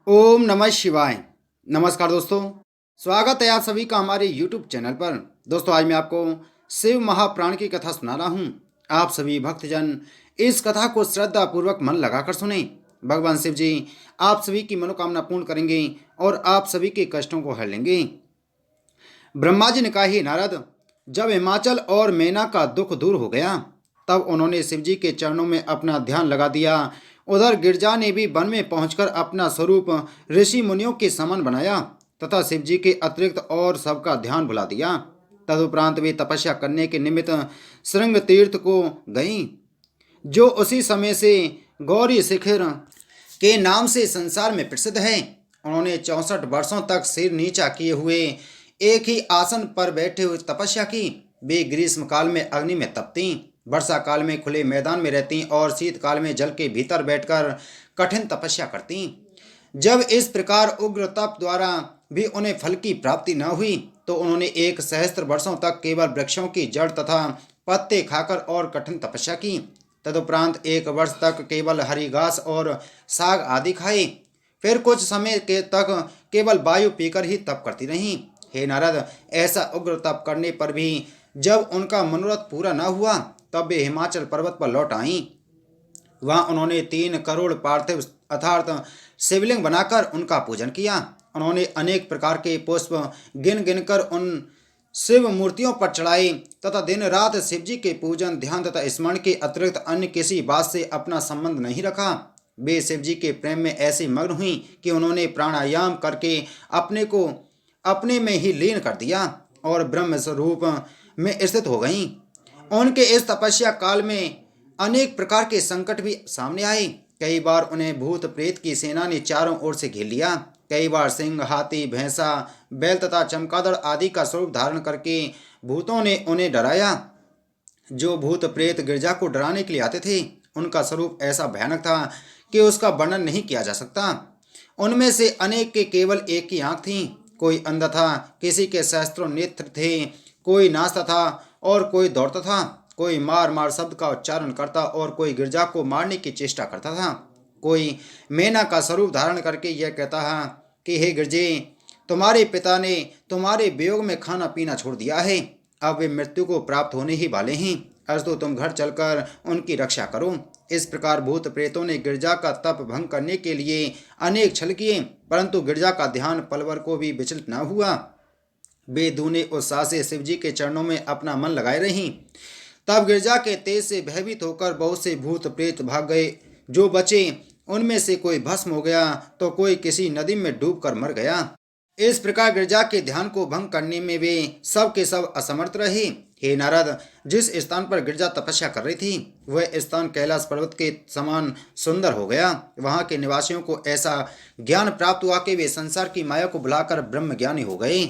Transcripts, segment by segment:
ओम नमः शिवाय। नमस्कार दोस्तों, स्वागत है आप सभी का हमारे यूट्यूब चैनल पर। दोस्तों, आज मैं आपको शिव महाप्राण की कथा सुना रहा हूँ। आप सभी भक्तजन इस कथा को श्रद्धा पूर्वक मन लगाकर सुने। भगवान शिव जी आप सभी की मनोकामना पूर्ण करेंगे और आप सभी के कष्टों को हर लेंगे। ब्रह्मा जी ने कहा, हे नारद, जब हिमाचल और मैना का दुख दूर हो गया तब उन्होंने शिव जी के चरणों में अपना ध्यान लगा दिया। उधर गिरजा ने भी वन में पहुंचकर अपना स्वरूप ऋषि मुनियों के समान बनाया तथा शिव जी के अतिरिक्त और सबका ध्यान भुला दिया। तदुपरांत वे तपस्या करने के निमित्त श्रृंग तीर्थ को गईं, जो उसी समय से गौरी शिखर के नाम से संसार में प्रसिद्ध है। उन्होंने 64 वर्षों तक सिर नीचा किए हुए एक ही आसन पर बैठे हुए तपस्या की। वे ग्रीष्म काल में अग्नि में तपती, वर्षा काल में खुले मैदान में रहती और शीतकाल में जल के भीतर बैठकर कठिन तपस्या करती। जब इस प्रकार उग्र तप द्वारा भी उन्हें फल की प्राप्ति न हुई तो उन्होंने 1 सहस्त्र वर्षों तक केवल वृक्षों की जड़ तथा पत्ते खाकर और कठिन तपस्या की। तदुपरांत 1 वर्ष तक केवल हरी घास और साग आदि खाए। फिर कुछ समय के तक केवल वायु पीकर ही तप करती रहीं। हे नारद, ऐसा उग्र तप करने पर भी जब उनका मनोरथ पूरा न हुआ तब वे हिमाचल पर्वत पर लौट आईं। वहां उन्होंने 3 करोड़ पार्थिव अर्थात शिवलिंग बनाकर उनका पूजन किया। उन्होंने अनेक प्रकार के पुष्प गिन गिनकर उन शिव मूर्तियों पर चढ़ाए तथा दिन रात शिव जी के पूजन ध्यान तथा स्मरण के अतिरिक्त अन्य किसी बात से अपना संबंध नहीं रखा। वे शिव जी के प्रेम में ऐसी मग्न हुई कि उन्होंने प्राणायाम करके अपने को अपने में ही लीन कर दिया और ब्रह्म स्वरूप में स्थित हो गईं। उनके इस तपस्या काल में अनेक प्रकार के संकट भी सामने आए। कई बार उन्हें भूत प्रेत की सेना ने चारों ओर से घेर लिया। कई बार सिंह, हाथी, भैंसा, बैल तथा चमगादड़ आदि का स्वरूप धारण करके भूतों ने उन्हें डराया। जो भूत प्रेत गिरजा को डराने के लिए आते थे उनका स्वरूप ऐसा भयानक था कि उसका वर्णन नहीं किया जा सकता। उनमें से अनेक के केवल एक ही आंख थी, कोई अंधा था, किसी के सहस्त्रों नेत्र थे, कोई नाचता था और कोई दौड़ता था, कोई मार मार शब्द का उच्चारण करता और कोई गिरजा को मारने की चेष्टा करता था। कोई मैना का स्वरूप धारण करके यह कहता है कि हे गिरजे, तुम्हारे पिता ने तुम्हारे वियोग में खाना पीना छोड़ दिया है, अब वे मृत्यु को प्राप्त होने ही वाले हैं, अस्तु तुम घर चलकर उनकी रक्षा करो। इस प्रकार भूत प्रेतों ने गिरजा का तप भंग करने के लिए अनेक छल किए, परंतु गिरजा का ध्यान पलवर को भी विचलित न हुआ। वे दूने उत्साह से शिव जी के चरणों में अपना मन लगाए रहीं। तब गिरजा के तेज से भयभीत होकर बहुत से भूत प्रेत भाग गए। जो बचे उनमें से कोई भस्म हो गया तो कोई किसी नदी में डूबकर मर गया। इस प्रकार गिरजा के ध्यान को भंग करने में वे सब के सब असमर्थ रहे। हे नारद, जिस स्थान पर गिरजा तपस्या कर रही थी वह स्थान कैलाश पर्वत के समान सुंदर हो गया। वहां के निवासियों को ऐसा ज्ञान प्राप्त हुआ कि वे संसार की माया को भुलाकर ब्रह्म ज्ञानी हो गए।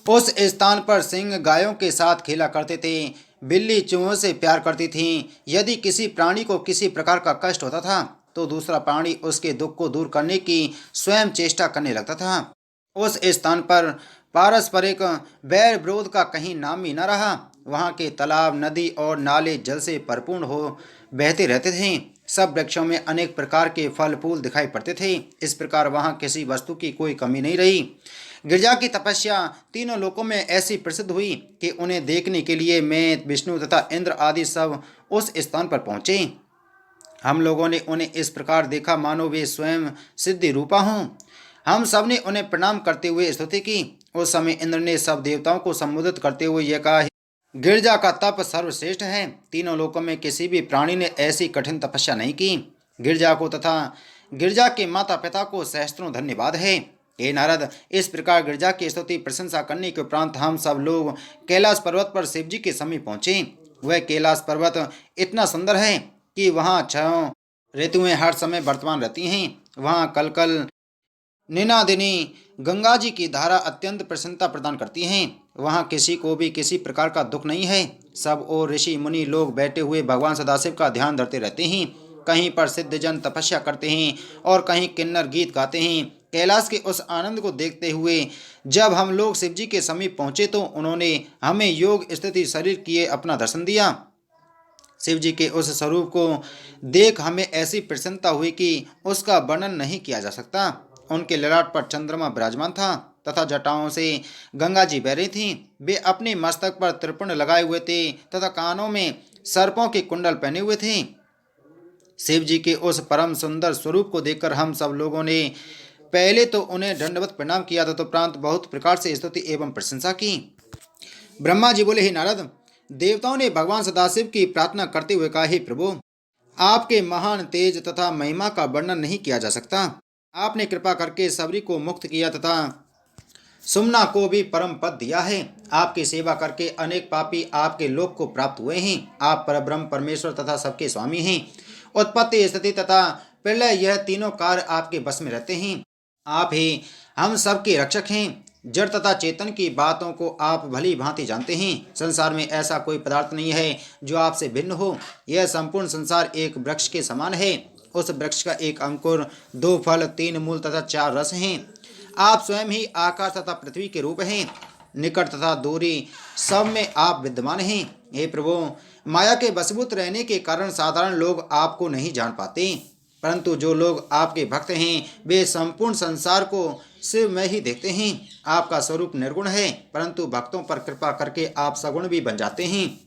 उस स्थान पर सिंह गायों के साथ खेला करते थे, बिल्ली चूहों से प्यार करती थी। यदि किसी प्राणी को किसी प्रकार का कष्ट होता था तो दूसरा प्राणी उसके दुख को दूर करने की स्वयं चेष्टा करने लगता था। उस स्थान पर पारस्परिक बैर विरोध का कहीं नाम ही न रहा। वहाँ के तालाब, नदी और नाले जल से परिपूर्ण हो बहते रहते थे। सब वृक्षों में अनेक प्रकार के फल फूल दिखाई पड़ते थे। इस प्रकार वहाँ किसी वस्तु की कोई कमी नहीं रही। गिरजा की तपस्या तीनों लोकों में ऐसी प्रसिद्ध हुई कि उन्हें देखने के लिए मैं, विष्णु तथा इंद्र आदि सब उस स्थान पर पहुँचे। हम लोगों ने उन्हें इस प्रकार देखा मानो वे स्वयं सिद्धि रूपा हों। हम सब ने उन्हें प्रणाम करते हुए स्तुति की। उस समय इंद्र ने सब देवताओं को संबोधित करते हुए यह कहा, गिरजा का तप सर्वश्रेष्ठ है। तीनों लोकों में किसी भी प्राणी ने ऐसी कठिन तपस्या नहीं की। गिरजा को तथा गिरजा के माता पिता को सहस्त्रों धन्यवाद है। हे नारद, इस प्रकार गिरजा की स्तुति प्रशंसा करने के उपरांत हम सब लोग कैलाश पर्वत पर शिव जी के समीप पहुँचे। वह कैलाश पर्वत इतना सुंदर है कि वहाँ 6 ऋतुएं हर समय वर्तमान रहती हैं। वहाँ कलकल निनादिनी गंगा जी की धारा अत्यंत प्रसन्नता प्रदान करती हैं। वहाँ किसी को भी किसी प्रकार का दुख नहीं है। सब और ऋषि मुनि लोग बैठे हुए भगवान सदाशिव का ध्यान धरते रहते हैं। कहीं पर सिद्धजन तपस्या करते हैं और कहीं किन्नर गीत गाते हैं। कैलाश के उस आनंद को देखते हुए जब हम लोग शिव जी के समीप पहुँचे तो उन्होंने हमें योग स्थिति शरीर किए अपना दर्शन दिया। शिव जी के उस स्वरूप को देख हमें ऐसी प्रसन्नता हुई कि उसका वर्णन नहीं किया जा सकता। उनके ललाट पर चंद्रमा विराजमान था तथा जटाओं से गंगा जी बह रही थीं। वे अपने मस्तक पर त्रिपुंड लगाए हुए थे तथा कानों में सर्पों के कुंडल पहने हुए थे। शिव जी के उस परम सुंदर स्वरूप को देखकर हम सब लोगों ने पहले तो उन्हें दंडवत प्रणाम किया था, तो प्रांत बहुत प्रकार से स्तुति एवं प्रशंसा की। ब्रह्मा जी बोले, हे नारद, देवताओं ने भगवान सदाशिव की प्रार्थना करते हुए कहा, हे प्रभु, आपके महान तेज तथा महिमा का वर्णन नहीं किया जा सकता। आपने कृपा करके सबरी को मुक्त किया तथा सुमना को भी परम पद दिया है। आपकी सेवा करके अनेक पापी आपके लोक को प्राप्त हुए हैं। आप परब्रह्म परमेश्वर तथा सबके स्वामी हैं। उत्पत्ति, स्थिति तथा प्रलय, यह तीनों कार्य आपके बस में रहते हैं। आप ही हम सबके रक्षक हैं। जड़ तथा चेतन की बातों को आप भली भांति जानते हैं। संसार में ऐसा कोई पदार्थ नहीं है जो आपसे भिन्न हो। यह संपूर्ण संसार एक वृक्ष के समान है। उस वृक्ष का एक अंकुर, 2 फल, 3 मूल तथा 4 रस हैं। आप स्वयं ही आकाश तथा पृथ्वी के रूप हैं। निकट तथा दूरी सब में आप विद्यमान हैं। हे प्रभु, माया के वशीभूत रहने के कारण साधारण लोग आपको नहीं जान पाते, परंतु जो लोग आपके भक्त हैं वे संपूर्ण संसार को शिव में ही देखते हैं। आपका स्वरूप निर्गुण है, परंतु भक्तों पर कृपा करके आप सगुण भी बन जाते हैं।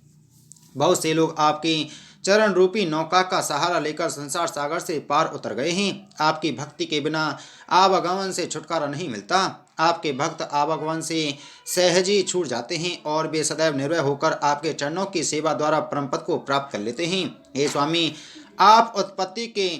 बहुत से लोग आपकी चरण रूपी नौका का सहारा लेकर संसार सागर से पार उतर गए हैं। आपकी भक्ति के बिना आवागमन से छुटकारा नहीं मिलता। आपके भक्त आवागमन से सहज ही छूट जाते हैं और वे सदैव निर्भय होकर आपके चरणों की सेवा द्वारा परमपद को प्राप्त कर लेते हैं। हे स्वामी, आप उत्पत्ति के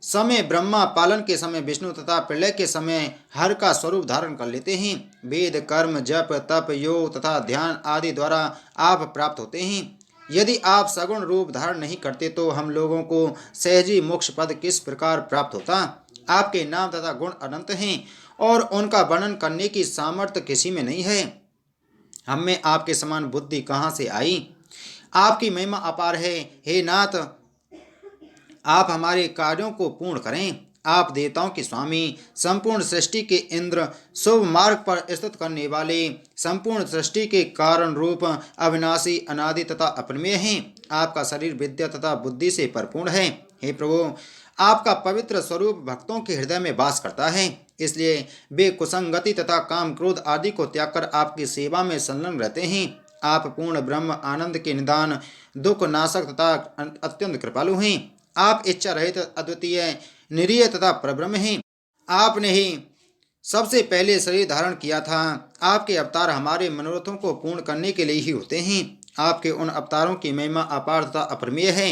समय ब्रह्मा, पालन के समय विष्णु तथा प्रलय के समय हर का स्वरूप धारण कर लेते हैं। वेद, कर्म, जप, तप, योग तथा ध्यान आदि द्वारा आप प्राप्त होते हैं। यदि आप सगुण रूप धारण नहीं करते तो हम लोगों को सहजी मोक्ष पद किस प्रकार प्राप्त होता। आपके नाम तथा गुण अनंत हैं और उनका वर्णन करने की सामर्थ्य किसी में नहीं है। हम में आपके समान बुद्धि कहाँ से आई। आपकी महिमा अपार है। हे नाथ, आप हमारे कार्यों को पूर्ण करें। आप देवताओं के स्वामी, संपूर्ण सृष्टि के इंद्र, शुभ मार्ग पर स्थित करने वाले, संपूर्ण सृष्टि के कारण रूप, अविनाशी, अनादि तथा अपरिमेय हैं। आपका शरीर विद्या तथा बुद्धि से परिपूर्ण है। हे प्रभु, आपका पवित्र स्वरूप भक्तों के हृदय में वास करता है, इसलिए वे कुसंगति तथा काम क्रोध आदि को त्याग कर आपकी सेवा में संलग्न रहते हैं। आप पूर्ण ब्रह्म, आनंद के निदान, दुख नाशक तथा अत्यंत कृपालु हैं। आप इच्छा रहित, अद्वितीय, निरीय तथा परब्रह्म हैं। आपने ही सबसे पहले शरीर धारण किया था। आपके अवतार हमारे मनोरथों को पूर्ण करने के लिए ही होते हैं। आपके उन अवतारों की महिमा अपार तथा अपरिमेय है।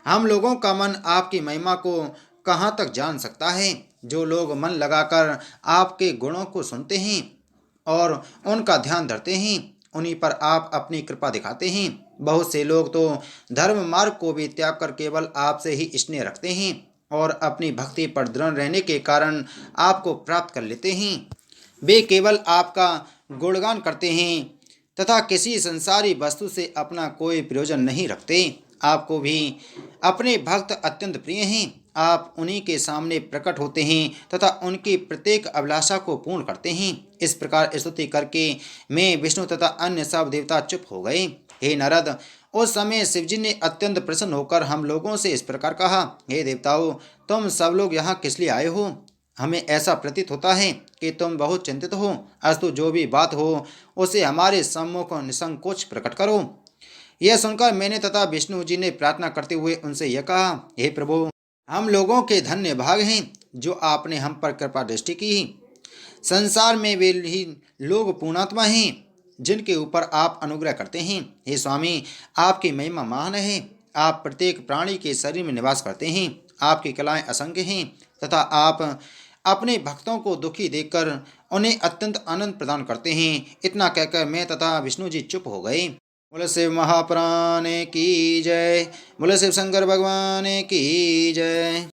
हम लोगों का मन आपकी महिमा को कहाँ तक जान सकता है। जो लोग मन लगाकर आपके गुणों को सुनते हैं और उनका ध्यान धरते हैं, उन्हीं पर आप अपनी कृपा दिखाते हैं। बहुत से लोग तो धर्म मार्ग को भी त्याग कर केवल आपसे ही स्नेह रखते हैं और अपनी भक्ति पर दृढ़ रहने के कारण आपको प्राप्त कर लेते हैं। वे केवल आपका गुणगान करते हैं तथा किसी संसारी वस्तु से अपना कोई प्रयोजन नहीं रखते। आपको भी अपने भक्त अत्यंत प्रिय हैं। आप उन्हीं के सामने प्रकट होते हैं तथा उनकी प्रत्येक अभिलाषा को पूर्ण करते हैं। इस प्रकार स्तुति करके मैं, विष्णु तथा अन्य सब देवता चुप हो गए। हे नारद, उस समय शिवजी ने अत्यंत प्रसन्न होकर हम लोगों से इस प्रकार कहा, हे देवताओं, तुम सब लोग यहाँ किस लिए आए हो। हमें ऐसा प्रतीत होता है कि तुम बहुत चिंतित हो। अस्तु, जो भी बात हो उसे हमारे सम्मुख निसंकोच प्रकट करो। यह सुनकर मैंने तथा विष्णु जी ने प्रार्थना करते हुए उनसे यह कहा, हे प्रभु, हम लोगों के धन्य भाग हैं जो आपने हम पर कृपा दृष्टि की। संसार में वे ही लोग पूर्णात्मा हैं जिनके ऊपर आप अनुग्रह करते हैं। हे स्वामी, आपकी महिमा महान है। आप प्रत्येक प्राणी के शरीर में निवास करते हैं। आपकी कलाएं असंख्य हैं तथा आप अपने भक्तों को दुखी देखकर उन्हें अत्यंत आनंद प्रदान करते हैं। इतना कहकर मैं तथा विष्णु जी चुप हो गए। बोले शिव महाप्राण की जय। बोले शिव शंकर भगवान की जय।